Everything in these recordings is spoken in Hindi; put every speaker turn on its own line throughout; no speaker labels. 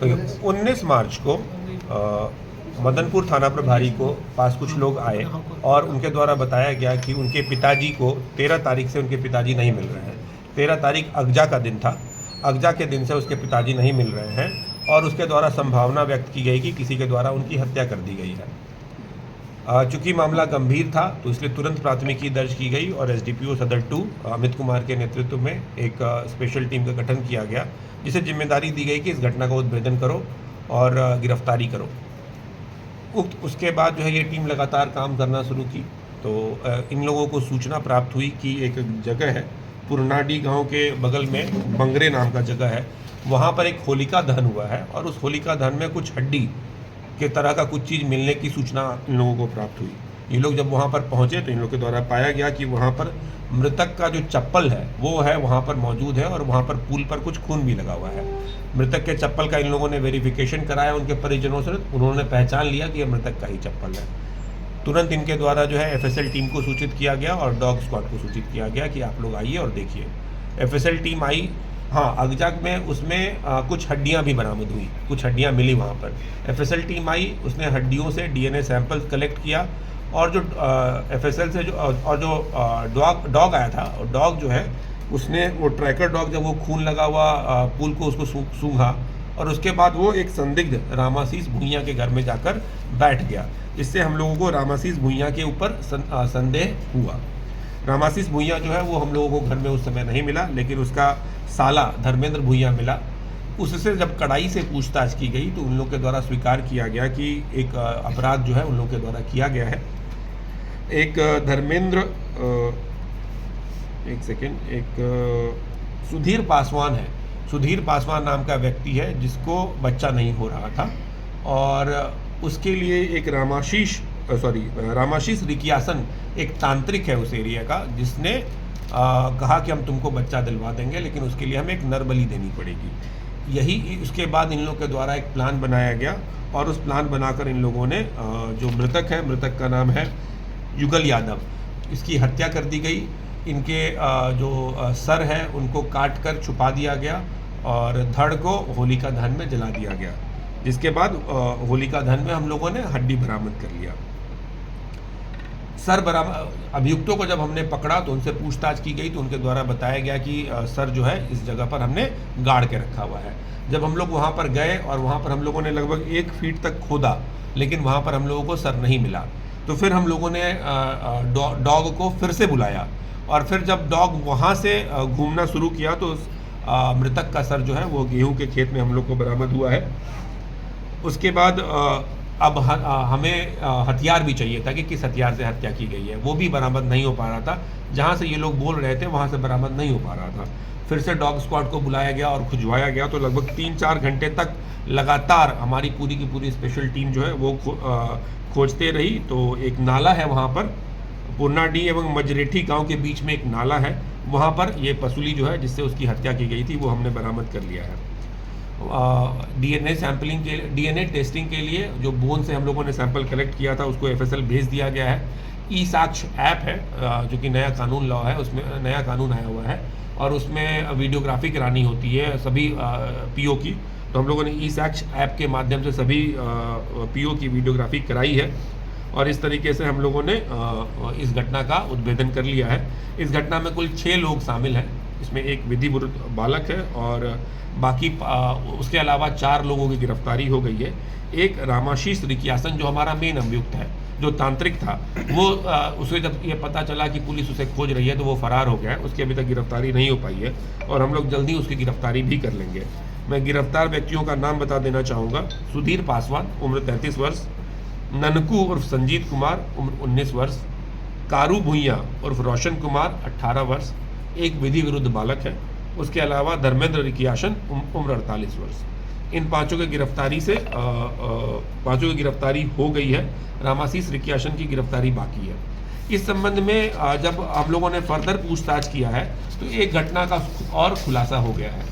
19 मार्च को मदनपुर थाना प्रभारी को पास कुछ लोग आए और उनके द्वारा बताया गया कि उनके पिताजी को 13 तारीख से उनके पिताजी नहीं मिल रहे हैं। 13 तारीख अगजा का दिन था। अगजा के दिन से उसके पिताजी नहीं मिल रहे हैं और उसके द्वारा संभावना व्यक्त की गई कि किसी के द्वारा उनकी हत्या कर दी गई है। चूँकि मामला गंभीर था तो इसलिए तुरंत प्राथमिकी दर्ज की गई और एसडीपीओ सदर 2 अमित कुमार के नेतृत्व में एक स्पेशल टीम का गठन किया गया, जिसे जिम्मेदारी दी गई कि इस घटना का उद्भेदन करो और गिरफ्तारी करो। उसके बाद जो है ये टीम लगातार काम करना शुरू की तो इन लोगों को सूचना प्राप्त हुई कि एक जगह है पुरनाडी गांव के बगल में बंगरे नाम का जगह है, वहाँ पर एक होलिका दहन हुआ है और उस होलिका दहन में कुछ हड्डी के तरह का कुछ चीज़ मिलने की सूचना इन लोगों को प्राप्त हुई। ये लोग जब वहाँ पर पहुँचे तो इन लोगों के द्वारा पाया गया कि वहाँ पर मृतक का जो चप्पल है वो है वहाँ पर मौजूद है और वहाँ पर पुल पर कुछ खून भी लगा हुआ है। मृतक के चप्पल का इन लोगों ने वेरिफिकेशन कराया उनके परिजनों से, उन्होंने पहचान लिया कि यह मृतक का ही चप्पल है। तुरंत इनके द्वारा जो है एफएसएल टीम को सूचित किया गया और डॉग स्क्वाड को सूचित किया गया कि आप लोग आइए और देखिए। एफएसएल टीम आई। हाँ, अगजाक में उसमें कुछ हड्डियाँ भी बरामद हुई, कुछ हड्डियाँ मिली वहाँ पर। एफएसएल टीम आई, उसने हड्डियों से डीएनए सैंपल कलेक्ट किया और जो एफएसएल से जो डॉग आया था, डॉग जो है उसने वो ट्रैकर डॉग जब वो खून लगा हुआ पुल को उसको सूंघा और उसके बाद वो एक संदिग्ध रामाशीष भुइयाँ के घर में जाकर बैठ गया। इससे हम लोगों को रामाशीष भुइयाँ के ऊपर संदेह हुआ। रामाशीष भुइयाँ जो है वो हम लोगों को घर में उस समय नहीं मिला, लेकिन उसका साला धर्मेंद्र भुइयाँ मिला। उससे जब कड़ाई से पूछताछ की गई तो उन लोगों के द्वारा स्वीकार किया गया कि एक अपराध जो है उन लोगों के द्वारा किया गया है। एक धर्मेंद्र सुधीर पासवान है, सुधीर पासवान नाम का व्यक्ति है जिसको बच्चा नहीं हो रहा था और उसके लिए एक रामाशीष रिकियासन एक तांत्रिक है उस एरिया का, जिसने कहा कि हम तुमको बच्चा दिलवा देंगे लेकिन उसके लिए हमें एक नर बलि देनी पड़ेगी। यही उसके बाद इन लोगों के द्वारा एक प्लान बनाया गया और उस प्लान बनाकर इन लोगों ने जो मृतक है, मृतक का नाम है युगल यादव, इसकी हत्या कर दी गई। इनके जो सर है उनको काट कर छुपा दिया गया और धड़ को होलिका दहन में जला दिया गया, जिसके बाद होलिका दहन में हम लोगों ने हड्डी बरामद कर लिया। सर बरामद अभियुक्तों को जब हमने पकड़ा तो उनसे पूछताछ की गई तो उनके द्वारा बताया गया कि सर जो है इस जगह पर हमने गाड़ के रखा हुआ है। जब हम लोग वहाँ पर गए और वहाँ पर हम लोगों ने लगभग 1 फीट तक खोदा लेकिन वहाँ पर हम लोगों को सर नहीं मिला, तो फिर हम लोगों ने डॉग को फिर से बुलाया और फिर जब डॉग वहाँ से घूमना शुरू किया तो मृतक का सर जो है वो गेहूं के खेत में हम लोग को बरामद हुआ है। उसके बाद अब हमें हथियार भी चाहिए था कि किस हथियार से हत्या की गई है, वो भी बरामद नहीं हो पा रहा था। जहाँ से ये लोग बोल रहे थे वहाँ से बरामद नहीं हो पा रहा था। फिर से डॉग स्क्वाड को बुलाया गया और खुजवाया गया तो लगभग 3-4 घंटे तक लगातार हमारी पूरी की पूरी स्पेशल टीम जो है वो खोजते रही। तो एक नाला है वहाँ पर, पुरनाडी एवं मजरेठी गांव के बीच में एक नाला है, वहाँ पर ये पसूली जो है जिससे उसकी हत्या की गई थी वो हमने बरामद कर लिया है। डीएनए सैंपलिंग के डीएनए टेस्टिंग के लिए जो बोन से हम लोगों ने सैंपल कलेक्ट किया था उसको एफएसएल भेज दिया गया है। ई साक्ष्य ऐप है जो कि नया कानून लॉ है, उसमें नया कानून आया हुआ है और उसमें वीडियोग्राफी करानी होती है सभी पीओ की, तो हम लोगों ने ई साक्ष्य ऐप के माध्यम से सभी पीओ की वीडियोग्राफी कराई है और इस तरीके से हम लोगों ने इस घटना का उद्भेदन कर लिया है। इस घटना में कुल 6 लोग शामिल हैं, इसमें एक विधि विरुद्ध बालक है और बाकी उसके अलावा 4 लोगों की गिरफ्तारी हो गई है। एक रामाशीष रिकियासन जो हमारा मेन अभियुक्त है, जो तांत्रिक था, वो उसे जब ये पता चला कि पुलिस उसे खोज रही है तो वो फरार हो गया है, उसकी अभी तक गिरफ्तारी नहीं हो पाई है और हम लोग जल्दी उसकी गिरफ्तारी भी कर लेंगे। मैं गिरफ्तार व्यक्तियों का नाम बता देना चाहूँगा। सुधीर पासवान उम्र 33 वर्ष, ननकू उर्फ संजीत कुमार उम्र 19 वर्ष, कारू भुइयाँ उर्फ रोशन कुमार 18 वर्ष, एक विधि विरुद्ध बालक है। उसके अलावा धर्मेंद्र रिकियासन उम्र 48 वर्ष। इन 5 की गिरफ्तारी से 5 की गिरफ्तारी हो गई है। रामाशीष रिकियासन की गिरफ्तारी बाकी है। इस संबंध में जब हम लोगों ने फर्दर पूछताछ किया है तो एक घटना का और खुलासा हो गया है।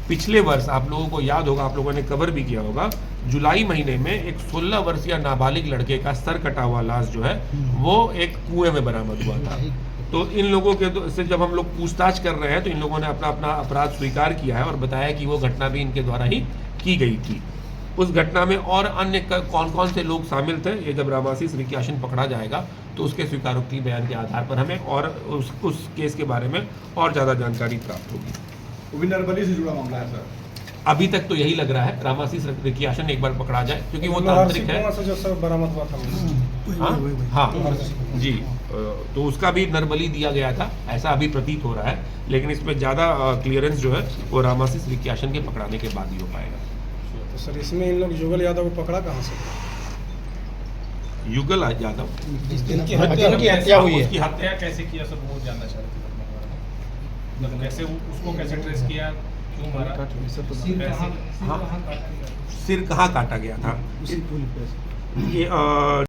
पिछले वर्ष आप लोगों को याद होगा, आप लोगों ने कवर भी किया होगा, जुलाई महीने में एक 16 वर्षीय नाबालिग लड़के का सर कटा हुआ लाश जो है वो एक कुएं में बरामद हुआ था। तो इन लोगों के से जब हम लोग पूछताछ कर रहे हैं तो इन लोगों ने अपना अपना अपराध स्वीकार किया है और बताया कि वो घटना भी इनके द्वारा ही की गई थी। उस घटना में और अन्य कौन कौन से लोग शामिल थे, ये जब रामाशीष रिक्याशन पकड़ा जाएगा तो उसके स्वीकारोक्ति बयान के आधार पर हमें और उस केस के बारे में और ज़्यादा जानकारी प्राप्त होगी।
वो भी नरबली से जुड़ा मामला है सर।
अभी तक तो यही लग रहा है, रामाशीष रिक्याशन एक बार पकड़ा जाए क्योंकि वो तांत्रिक है।
जो सब बरामद हुआ था
हाँ जी, तो उसका भी नरबली दिया गया था ऐसा अभी प्रतीत हो रहा है, लेकिन इसमें ज़्यादा क्लियरेंस जो है वो रामाशीष रिक्याशन के पकड़ाने के बाद ही हो पाएगा।
तो सर इसमें इन लोग युगल यादव को पकड़ा कहाँ से?
युगल यादव
जिनकी हत्या हुई है,
उसकी हत्या कैसे किया सर वो जानना चाहते थे। मतलब कैसे उसको कैसे ट्रेस किया, क्यों मारा,
सिर कहाँ काटा गया था ये